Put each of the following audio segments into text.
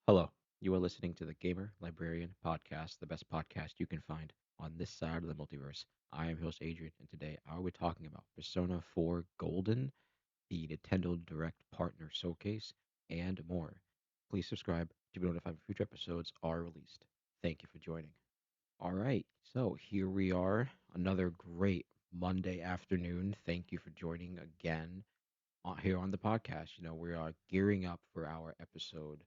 Hello, you are listening to the Gamer Librarian Podcast, the best podcast you can find on this side of the multiverse. I am your host Adrian, and today I will be talking about Persona 4 Golden, the Nintendo Direct Partner Showcase, and more. Please subscribe to be notified when future episodes are released. Thank you for joining. All right, so here we are, another great Monday afternoon. Thank you for joining again here on the podcast. We are gearing up for our episode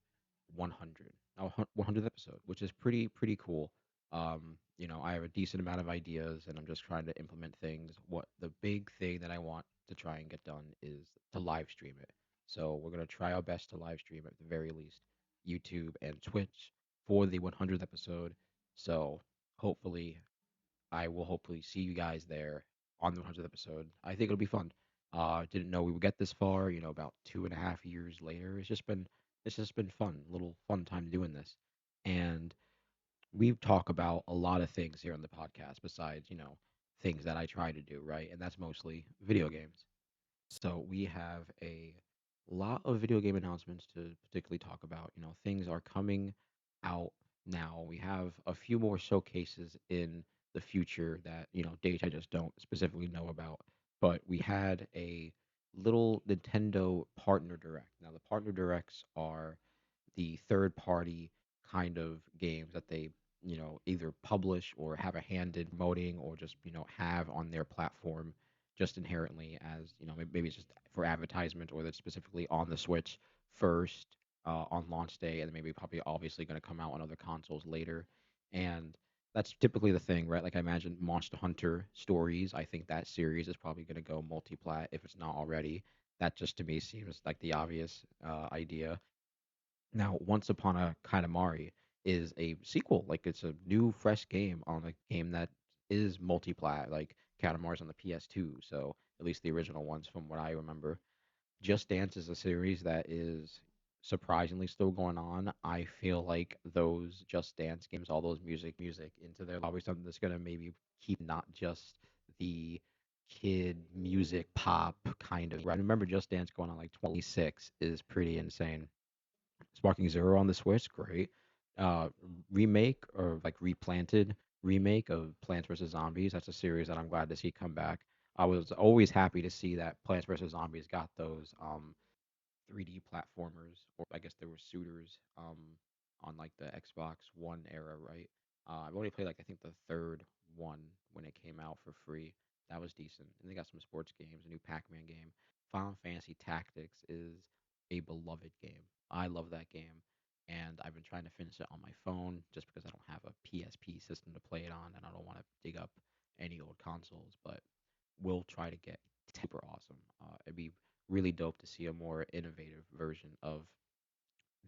100, our 100th episode, which is pretty cool. I have a decent amount of ideas, and I'm just trying to implement things. What the big thing that I want to try and get done is to live stream it. So we're gonna try our best to live stream at the very least YouTube and Twitch for the 100th episode. So hopefully I will hopefully see you guys there on the 100th episode. I think it'll be fun. Didn't know we would get this far. About 2.5 years later. It's just been fun, little fun time doing this, and we talk about a lot of things here on the podcast besides things that I try to do right, and that's mostly video games. So we have a lot of video game announcements to particularly talk about. Things are coming out now. We have a few more showcases in the future that, dates I just don't specifically know about. But we had a little Nintendo partner direct. Now, the partner directs are the third party kind of games that they, either publish or have a hand in promoting or just, have on their platform just inherently as maybe it's just for advertisement or that's specifically on the Switch first on launch day, and then maybe probably obviously going to come out on other consoles later. And that's typically the thing, right? Like I imagine Monster Hunter Stories. I think that series is probably going to go multi-plat if it's not already. That just to me seems like the obvious idea. Now, Once Upon a Katamari is a sequel. Like it's a new, fresh game on a game that is multi-plat. Like Katamari's on the PS2, so at least the original ones, from what I remember. Just Dance is a series that is surprisingly still going on. I feel like those Just Dance games, all those music into there, always something that's gonna maybe keep not just the kid music pop kind of. I remember Just Dance going on like 26 is pretty insane. Sparking Zero on the Switch, great. Uh, Remake or like replanted remake of Plants vs Zombies. That's a series that I'm glad to see come back. I was always happy to see that Plants vs Zombies got those 3D platformers, or I guess they were suitors on like the Xbox One era, right? I've only played like I think the third one when it came out for free. That was decent. And they got some sports games, a new Pac-Man game. Final Fantasy Tactics is a beloved game. I love that game, and I've been trying to finish it on my phone just because I don't have a PSP system to play it on, and I don't want to dig up any old consoles. But we'll try to get super awesome. It'd be really dope to see a more innovative version of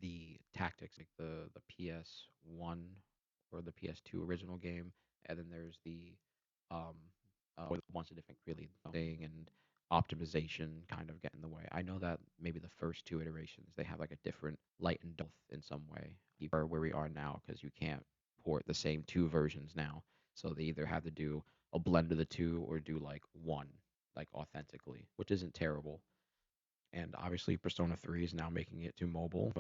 the tactics, like the PS1 or the PS2 original game, and then there's the um once a different really thing and optimization kind of get in the way. I know that maybe the first two iterations they have like a different light and depth in some way, or where we are now because you can't port the same two versions now. So they either have to do a blend of the two or do like one, like authentically, which isn't terrible. And obviously Persona 3 is now making it to mobile.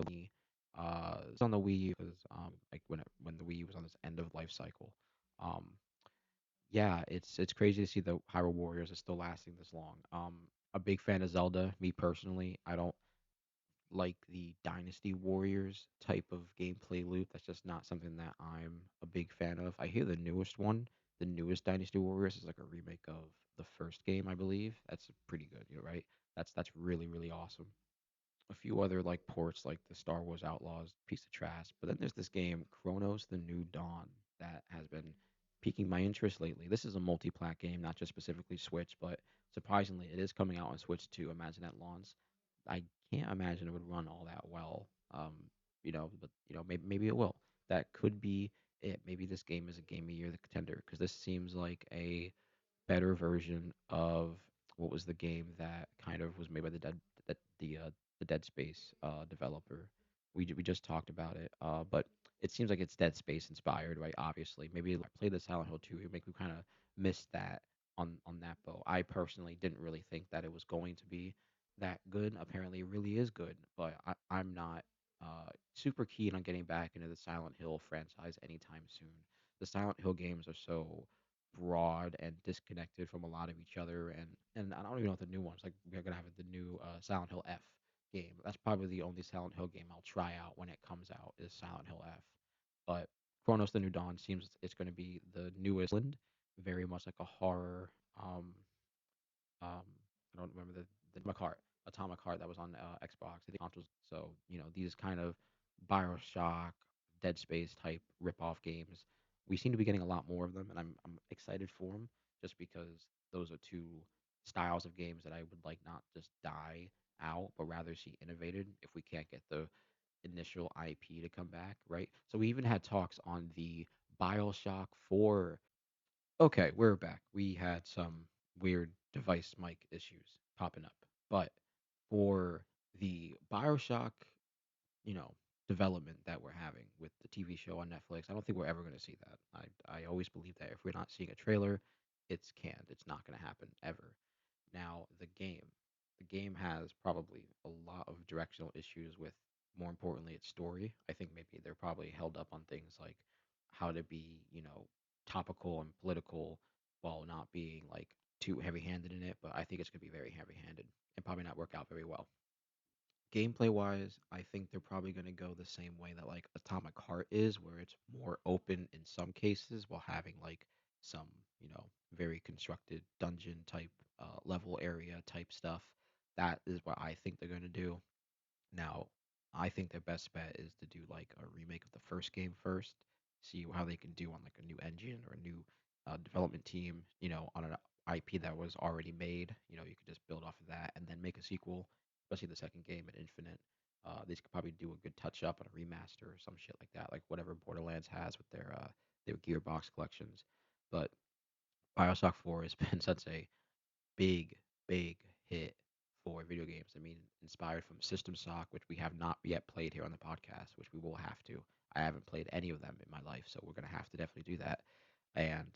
It's on the Wii U because like when the Wii U was on this end of life cycle. Um, yeah, it's crazy to see the Hyrule Warriors is still lasting this long. A big fan of Zelda, me personally. I don't like the Dynasty Warriors type of gameplay loop. That's just not something that I'm a big fan of. I hear the newest one, the newest Dynasty Warriors, is like a remake of the first game, I believe. That's pretty good, right? That's really awesome. A few other like ports like the Star Wars Outlaws piece of trash. But then there's this game, Chronos: The New Dawn, that has been piquing my interest lately. This is a multi-plat game, not just specifically Switch, but surprisingly, it is coming out on Switch too. Imagine at launch. I can't imagine it would run all that well. But maybe it will. That could be it. Maybe this game is a game of year the contender because this seems like a better version of what was the game that kind of was made by the Dead Space developer. We just talked about it, but it seems like it's Dead Space inspired, right? Obviously, maybe I played the Silent Hill 2. It make me kind of miss that on that bow. I personally didn't really think that it was going to be that good. Apparently, it really is good, but I'm not super keen on getting back into the Silent Hill franchise anytime soon. The Silent Hill games are so broad and disconnected from a lot of each other, and I don't even know what the new ones like. We're gonna have the new Silent Hill F game. That's probably the only Silent Hill game I'll try out when it comes out is Silent Hill F. But Chronos: The New Dawn seems it's going to be the newest, very much like a horror. Um, I don't remember the Atomic Heart that was on Xbox. I think consoles. So these kind of Bioshock, Dead Space type rip-off games. We seem to be getting a lot more of them, and I'm excited for them just because those are two styles of games that I would like not just die out, but rather see innovated if we can't get the initial IP to come back, right? So we even had talks on the Bioshock 4. Okay, we're back. We had some weird device mic issues popping up. But for the Bioshock, you know, development that we're having with the TV show on Netflix, I don't think we're ever going to see that. I always believe that if we're not seeing a trailer, it's canned. It's not going to happen ever. Now, the game has probably a lot of directional issues with, more importantly, its story. I think maybe they're probably held up on things like how to be, topical and political while not being like too heavy-handed in it. But I think it's going to be very heavy-handed and probably not work out very well. Gameplay wise, I think they're probably going to go the same way that like Atomic Heart is, where it's more open in some cases while having like some, very constructed dungeon type level area type stuff. That is what I think they're going to do. Now, I think their best bet is to do like a remake of the first game first, see how they can do on like a new engine or a new development team, on an IP that was already made. You could just build off of that and then make a sequel, especially the second game at Infinite. These could probably do a good touch up on a remaster or some shit like that, like whatever Borderlands has with their Gearbox collections. But Bioshock 4 has been such a big, big hit for video games. I mean, inspired from System Shock, which we have not yet played here on the podcast, which we will have to. I haven't played any of them in my life, so we're gonna have to definitely do that. And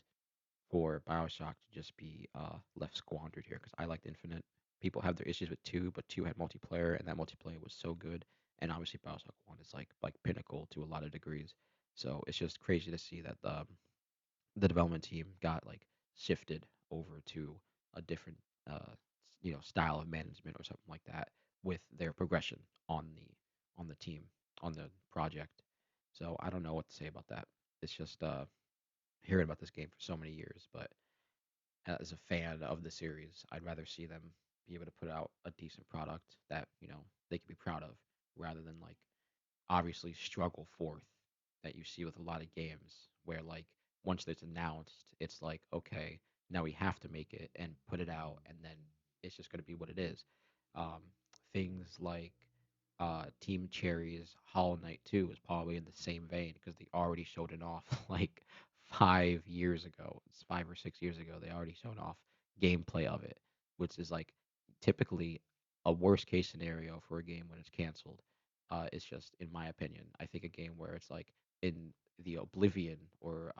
for Bioshock to just be left squandered here, because I liked Infinite. People have their issues with two, but two had multiplayer, and that multiplayer was so good. And obviously, Bioshock One is like pinnacle to a lot of degrees. So it's just crazy to see that the development team got like shifted over to a different style of management or something like that with their progression on the team on the project. So I don't know what to say about that. It's just hearing about this game for so many years, but as a fan of the series, I'd rather see them be able to put out a decent product that they can be proud of, rather than like obviously struggle forth that you see with a lot of games where like once it's announced, it's like okay, now we have to make it and put it out, and then it's just going to be what it is. Um, Things like Team Cherry's Hollow Knight 2 is probably in the same vein because they already showed it off like 5 years ago. It's 5 or 6 years ago. They already showed off gameplay of it, which is like typically a worst case scenario for a game when it's canceled. It's just, in my opinion, I think a game where it's like in the Oblivion or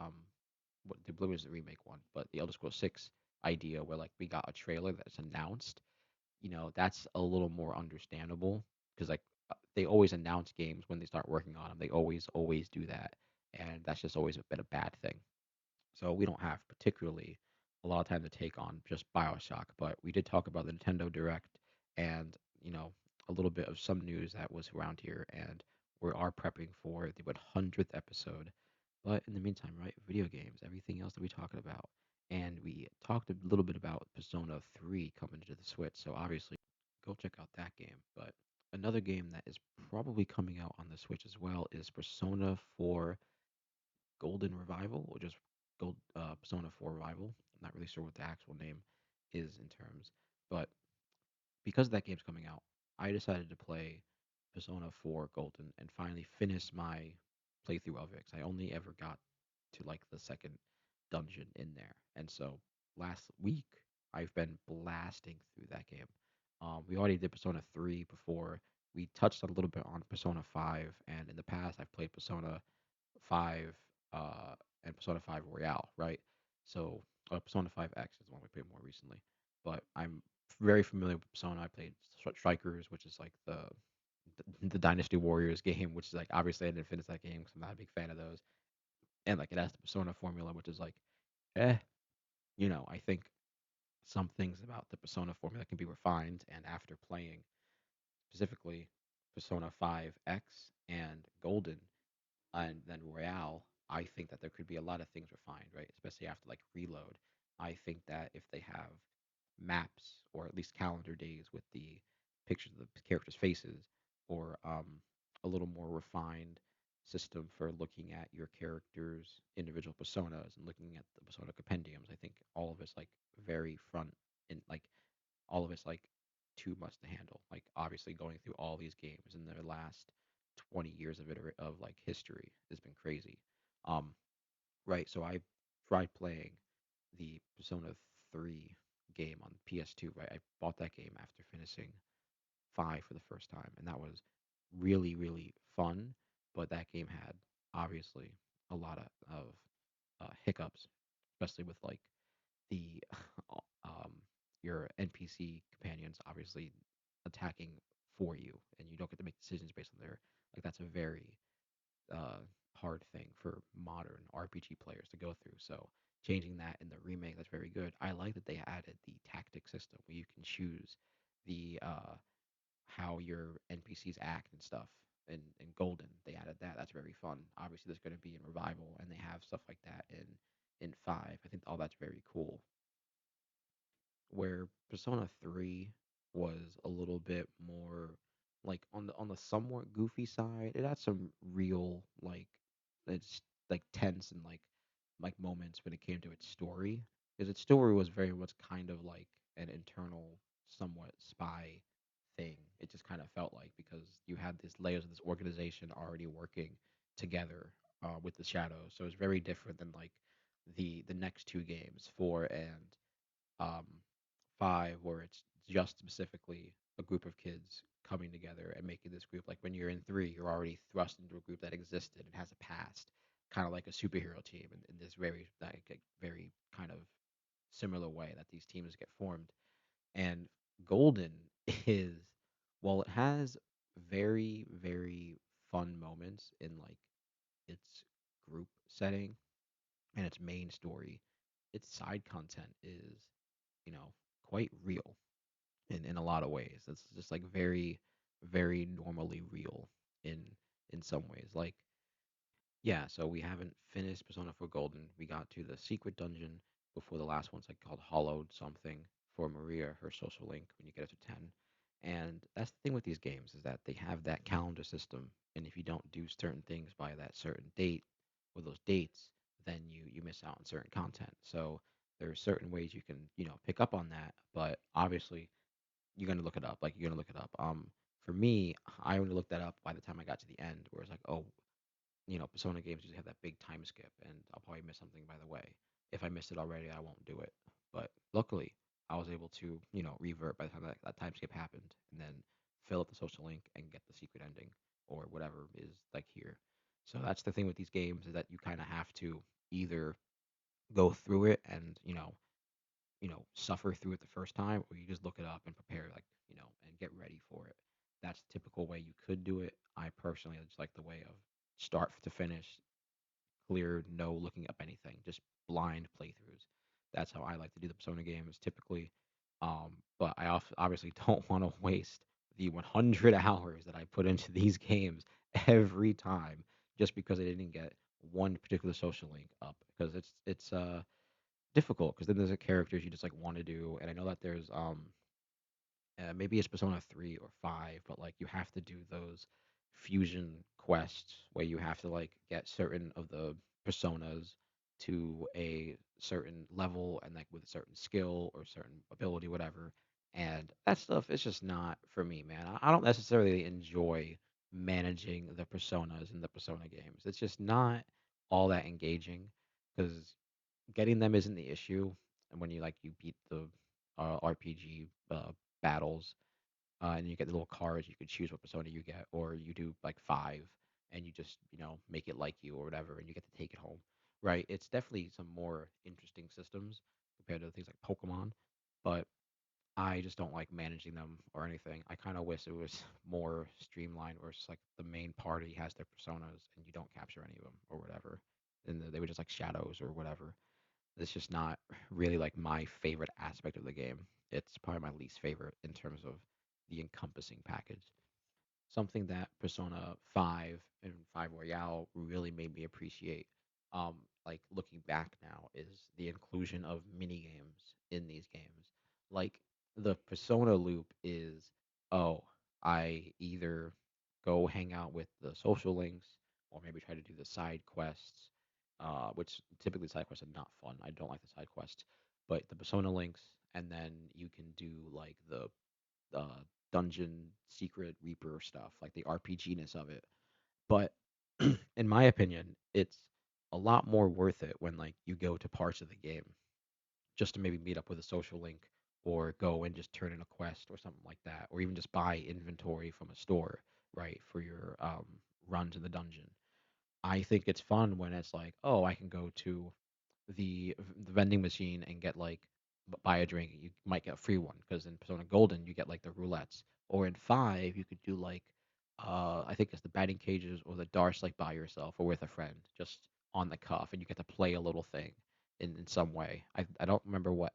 what the Oblivion is the remake one, but the Elder Scrolls 6 idea where like we got a trailer that's announced, that's a little more understandable because like they always announce games when they start working on them. They always do that, and that's just always been a bad thing. So we don't have particularly a lot of time to take on just Bioshock, but we did talk about the Nintendo Direct and a little bit of some news that was around here, and we are prepping for the 100th episode. But in the meantime, right, video games, everything else that we talking about, and we talked a little bit about Persona 3 coming to the Switch. So obviously, go check out that game. But another game that is probably coming out on the Switch as well is Persona 4 Golden Revival, or just Persona 4 Revival. I'm not really sure what the actual name is in terms, but because that game's coming out, I decided to play Persona 4 Golden and finally finish my playthrough of it. 'Cause I only ever got to like the second dungeon in there, and so last week I've been blasting through that game. We already did Persona 3 before. We touched a little bit on Persona 5, and in the past I've played Persona 5 uh, and Persona 5 Royale, right? So Persona 5 X is the one we played more recently, but I'm very familiar with Persona. I played Strikers, which is like the the Dynasty Warriors game, which is like obviously I didn't finish that game because I'm not a big fan of those. And like it has the Persona formula, which is like, eh, I think some things about the Persona formula can be refined. And after playing specifically Persona 5X and Golden and then Royale, I think that there could be a lot of things refined, right? Especially after like Reload. I think that if they have maps or at least calendar days with the pictures of the characters' faces, or a little more refined system for looking at your characters' individual personas and looking at the persona compendiums, I think all of it's like very front and like all of it's like too much to handle. Like obviously going through all these games in their last 20 years of of like history has been crazy. Um, right. So I tried playing the Persona 3 game on PS2. Right. I bought that game after finishing 5 for the first time, and that was really really fun. But that game had obviously a lot of hiccups, especially with like the um, your NPC companions obviously attacking for you, and you don't get to make decisions based on their like that's a very uh, hard thing for modern RPG players to go through. So changing that in the remake, that's very good. I like that they added the tactic system where you can choose the how your NPCs act and stuff. In Golden, they added that. That's very fun. Obviously, there's going to be in Revival, and they have stuff like that in 5. I think all that's very cool. Where Persona 3 was a little bit more like on the somewhat goofy side. It had some real like it's like tense and like moments when it came to its story. Because its story was very much kind of like an internal, somewhat spy thing. It just kind of felt like because you had these layers of this organization already working together with the shadows. So it's very different than like the next two games, 4 and um, 5, where it's just specifically a group of kids coming together and making this group. Like when you're in 3, you're already thrust into a group that existed and has a past, kind of like a superhero team in this very like a very kind of similar way that these teams get formed. And Golden is well, it has very very fun moments in like its group setting and its main story. Its side content is quite real in a lot of ways. It's just like very, very normally real in in some ways. Like, yeah, so we haven't finished Persona 4 Golden. We got to the secret dungeon before the last one's like called Hollowed something for Maria, her social link when you get up to 10. And that's the thing with these games is that they have that calendar system, and if you don't do certain things by that certain date or those dates, then you miss out on certain content. So there are certain ways you can, pick up on that, but obviously you're gonna look it up. Like you're gonna look it up. For me, I only looked that up by the time I got to the end, where it's like, oh, Persona games usually have that big time skip, and I'll probably miss something by the way. If I missed it already, I won't do it. But luckily, I was able to, revert by the time that time skip happened, and then fill up the social link and get the secret ending or whatever is like here. So that's the thing with these games is that you kind of have to either go through it and suffer through it the first time, or you just look it up and prepare, like, and get ready for it. That's the typical way you could do it. I personally just like the way of start to finish, clear, no looking up anything, just blind playthroughs. That's how I like to do the Persona games typically. But I obviously don't want to waste the 100 hours that I put into these games every time just because I didn't get one particular social link up because it's difficult because then there's a characters you just like want to do, and I know that there's maybe it's Persona 3 or 5, but like you have to do those fusion quests where you have to like get certain of the personas to a certain level and like with a certain skill or certain ability, whatever. And that stuff is just not for me, man. I don't necessarily enjoy managing the personas in the Persona games. It's just not all that engaging because getting them isn't the issue. And when you beat the RPG battles, and you get the little cards, you can choose what persona you get, or you do like 5, and you just make it like you or whatever, and you get to take it home. Right? It's definitely some more interesting systems compared to things like Pokemon, but I just don't like managing them or anything. I kind of wish it was more streamlined, where it's like the main party has their personas and you don't capture any of them or whatever, and they were just like shadows or whatever. It's just not really like my favorite aspect of the game. It's probably my least favorite in terms of the encompassing package. Something that Persona 5 and 5 Royale really made me appreciate, like looking back now, is the inclusion of mini games in these games. Like the Persona loop is, oh, I either go hang out with the social links or maybe try to do the side quests, which typically side quests are not fun. I don't like the side quests, but the Persona links, and then you can do like the uh, dungeon secret reaper stuff, like the RPGness of it. But in my opinion, it's a lot more worth it when like you go to parts of the game just to maybe meet up with a social link or go and just turn in a quest or something like that, or even just buy inventory from a store, right, for your runs in the dungeon. I think it's fun when it's like, oh, I can go to the vending machine and get like buy a drink. You might get a free one because in Persona Golden you get like the roulettes, or in 5 you could do like I think it's the batting cages or the darts like by yourself or with a friend, just on the cuff, and you get to play a little thing in some way. I don't remember what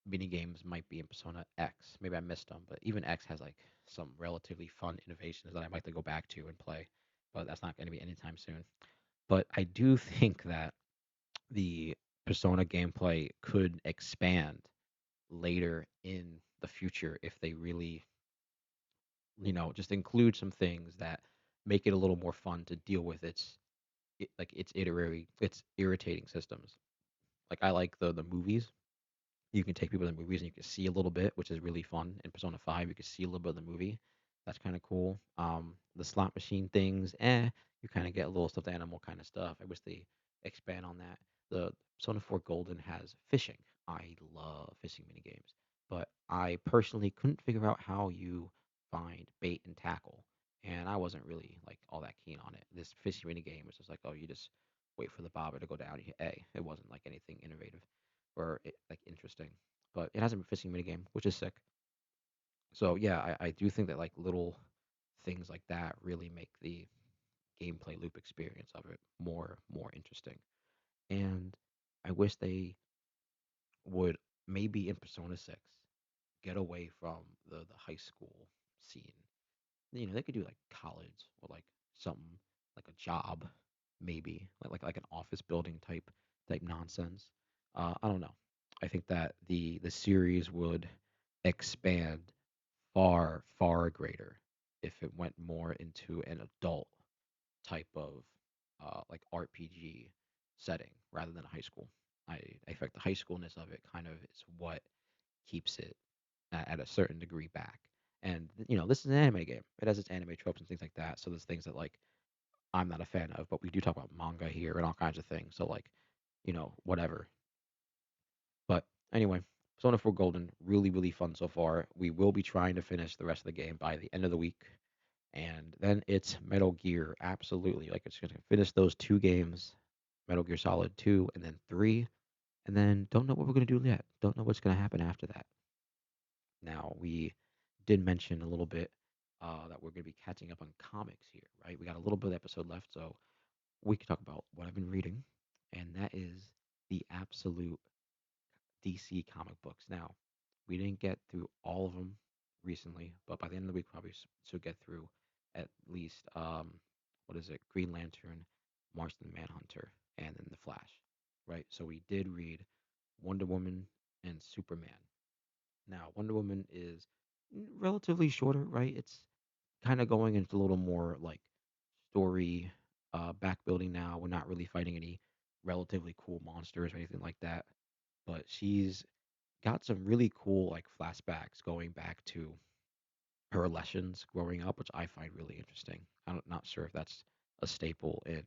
mini games might be in Persona X. Maybe I missed them, but even X has like some relatively fun innovations that I might to go back to and play, but that's not going to be anytime soon. But I do think that the Persona gameplay could expand later in the future if they really, just include some things that make it a little more fun to deal with like its irritating systems. Like I like the movies. You can take people to the movies and you can see a little bit, which is really fun. In Persona 5, you can see a little bit of the movie. That's kind of cool. The slot machine things, you kind of get a little stuffed animal kind of stuff. I wish they expand on that. The Persona 4 Golden has fishing. I love fishing mini games, but I personally couldn't figure out how you find bait and tackle, and I wasn't really like all that keen on it. This fishing mini game was just like, oh, you just wait for the bobber to go down. You hit A. It wasn't like anything innovative or like interesting. But it has a fishing minigame, which is sick. So yeah, I do think that like little things like that really make the gameplay loop experience of it more interesting. And I wish they would maybe in Persona 6 get away from the high school scene. They could do like college or like something like a job, maybe like an office building type nonsense. I don't know. I think that the series would expand far greater if it went more into an adult type of like RPG setting rather than a high school. I think the high schoolness of it kind of is what keeps it at a certain degree back. And this is an anime game. It has its anime tropes and things like that. So there's things that like I'm not a fan of, but we do talk about manga here and all kinds of things. So like, whatever. But anyway, Persona 4 Golden, really fun so far. We will be trying to finish the rest of the game by the end of the week. And then it's Metal Gear, absolutely. Like it's gonna finish those two games, Metal Gear Solid 2 and then 3. And then don't know what we're gonna do yet. Don't know what's gonna happen after that. Now, we did mention a little bit that we're going to be catching up on comics here, right? We got a little bit of episode left, so we can talk about what I've been reading, and that is the absolute DC comic books. Now, we didn't get through all of them recently, but by the end of the week, probably should get through at least, what is it, Green Lantern, Martian Manhunter, and then The Flash, right? So we did read Wonder Woman and Superman. Now, Wonder Woman is relatively shorter, right? It's kind of going into a little more like story back building now. We're not really fighting any relatively cool monsters or anything like that. But she's got some really cool like flashbacks going back to her lessons growing up, which I find really interesting. I'm not sure if that's a staple in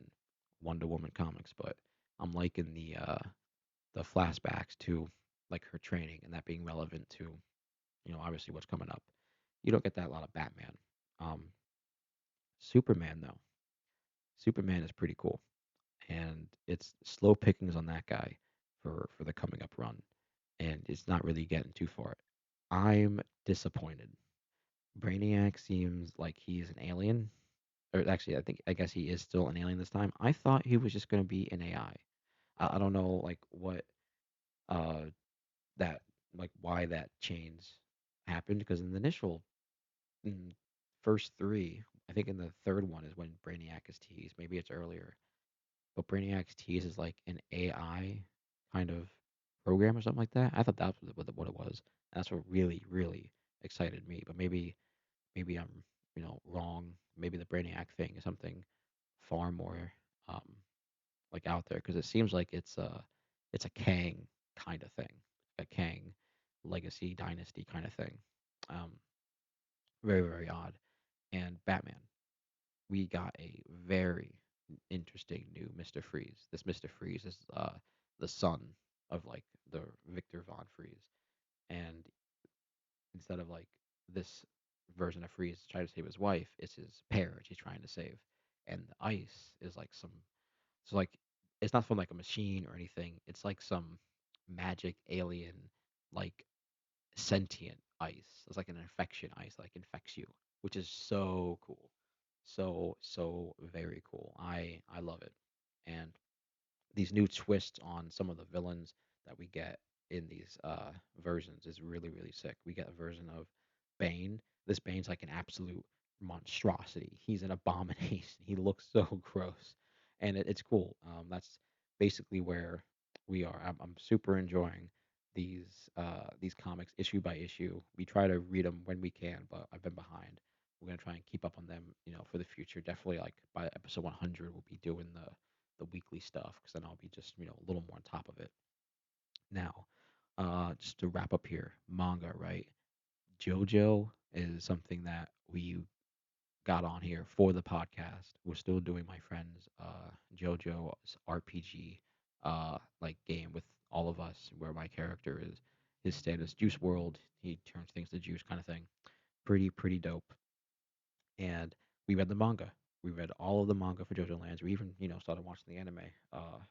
Wonder Woman comics, but I'm liking the flashbacks to like her training and that being relevant to obviously what's coming up. You don't get that a lot of Batman. Um, Superman though, Superman is pretty cool, and it's slow pickings on that guy for the coming up run, and it's not really getting too far. I'm disappointed. Brainiac seems like he's an alien, or actually, I guess he is still an alien this time. I thought he was just going to be an AI. I don't know like what uh that like why that change happened because in the initial in first three, I think in the third one is when Brainiac is teased. Maybe it's earlier, but Brainiac's tease is like an AI kind of program or something like that. I thought that was what it was. And that's what really excited me. But maybe I'm wrong. Maybe the Brainiac thing is something far more um, like out there because it seems like it's a Kang kind of thing, a Kang legacy dynasty kind of thing. Um, very odd. And Batman, we got a very interesting new Mr. Freeze. This Mr. Freeze is the son of like the Victor Von Freeze, and instead of like this version of Freeze trying to save his wife, it's his parents he's trying to save, and the ice is like some so like it's not from like a machine or anything. It's like some magic alien like sentient ice. It's like an infection ice that like infects you, which is so cool. So very cool. I love it. And these new twists on some of the villains that we get in these versions is really sick. We get a version of Bane. This Bane's like an absolute monstrosity. He's an abomination. He looks so gross, and it's cool. That's basically where we are. I'm super enjoying these comics issue by issue. We try to read them when we can, but I've been behind. We're gonna try and keep up on them, for the future. Definitely, like by episode 100, we'll be doing the weekly stuff because then I'll be just a little more on top of it. Now, just to wrap up here, manga, right? JoJo is something that we got on here for the podcast. We're still doing my friend's JoJo's RPG like game with all of us, where my character is his status Juice World. He turns things to juice, kind of thing. Pretty dope. And we read the manga. We read all of the manga for JoJo Lands. We even, started watching the anime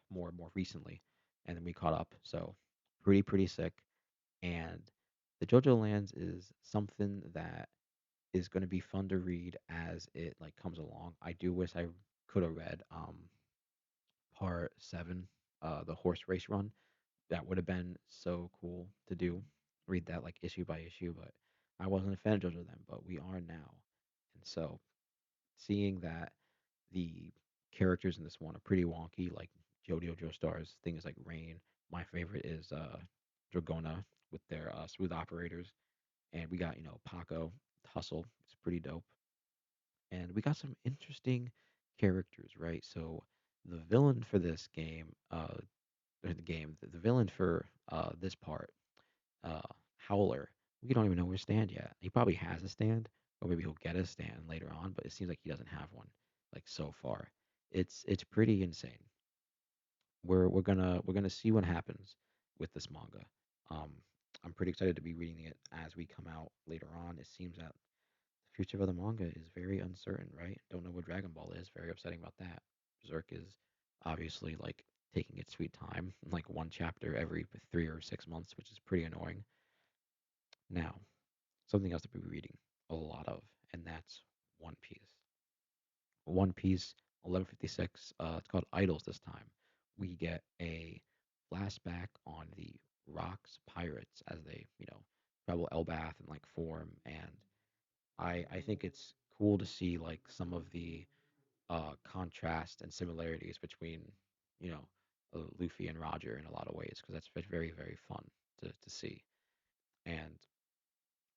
more and more recently, and then we caught up. So pretty sick. And the JoJo Lands is something that is going to be fun to read as it like comes along. I do wish I could have read part 7, the horse race run. That would have been so cool to do. Read that like issue by issue, but I wasn't a fan of JoJo then, but we are now. And so seeing that the characters in this one are pretty wonky, like Jodio Joestar's thing is like Rain. My favorite is Dragona with their smooth operators. And we got, Paco, Hustle. It's pretty dope. And we got some interesting characters, right? So the villain for this game, or the villain for this part, uh, Howler, we don't even know his stand yet. He probably has a stand, or maybe he'll get a stand later on, but it seems like he doesn't have one, like so far. It's pretty insane. We're gonna see what happens with this manga. Um, I'm pretty excited to be reading it as we come out later on. It seems that the future of the manga is very uncertain, right? Don't know what Dragon Ball is. Very upsetting about that. Berserk is obviously like taking its sweet time, like one chapter every 3 or 6 months, which is pretty annoying. Now, something else to be reading a lot of, and that's One Piece. One Piece 1156. It's called Idols this time. We get a flashback on the Rocks pirates as they, travel Elbath and like form. And I think it's cool to see like some of the contrast and similarities between, you know, Luffy and Roger in a lot of ways because that's very fun to see. And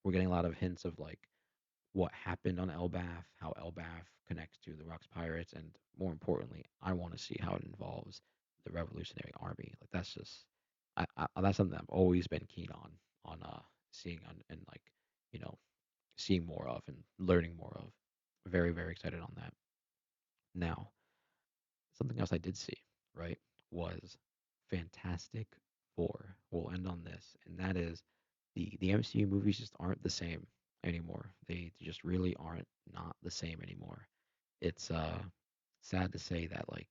we're getting a lot of hints of like what happened on Elbath, how Elbath connects to the Rocks Pirates, and more importantly, I want to see how it involves the Revolutionary Army. Like that's just, that's something I've always been keen on seeing on and like, you know, seeing more of and learning more of. Very excited on that. Now, something else I did see, right, was Fantastic Four. We'll end on this, and that is the MCU movies just aren't the same anymore. They just really aren't not the same anymore. It's sad to say that like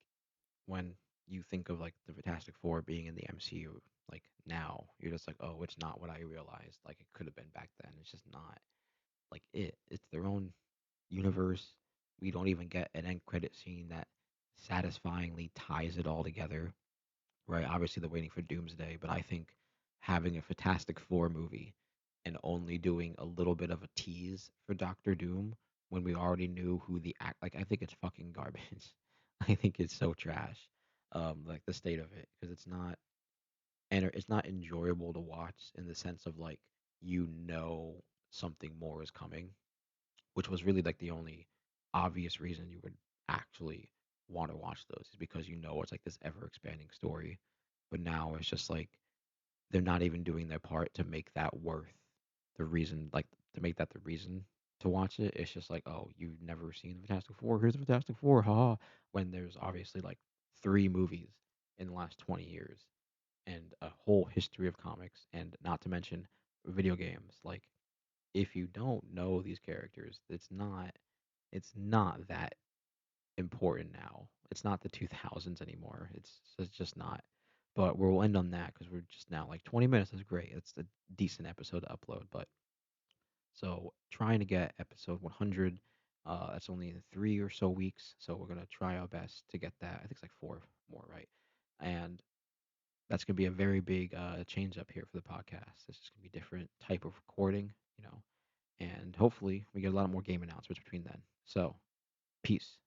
when you think of like the Fantastic Four being in the MCU, Like now, you're just like, oh, it's not what I realized. Like it could have been back then. It's just not like it. It's their own universe. We don't even get an end credit scene that satisfyingly ties it all together. Right? Obviously, they're waiting for Doomsday, but I think having a Fantastic Four movie and only doing a little bit of a tease for Doctor Doom when we already knew who the act, like, I think it's fucking garbage. I think it's so trash. Like the state of it, because it's not, and it's not enjoyable to watch in the sense of like something more is coming, which was really like the only obvious reason you would actually want to watch those is because it's like this ever expanding story. But now it's just like they're not even doing their part to make that worth the reason, like to make that the reason to watch it. It's just like, oh, you've never seen the Fantastic Four. Here's the Fantastic Four, haha. When there's obviously like three movies in the last 20 years and a whole history of comics, and not to mention video games. Like, if you don't know these characters, it's not that important now. It's not the 2000s anymore. It's just not. But we'll end on that because we're just now like 20 minutes is great. It's a decent episode to upload. But so trying to get episode 100. That's only in 3 or so weeks. So we're gonna try our best to get that. I think it's like four more, right? And that's gonna be a very big change up here for the podcast. This is gonna be a different type of recording, and hopefully we get a lot more game announcements between then. So peace.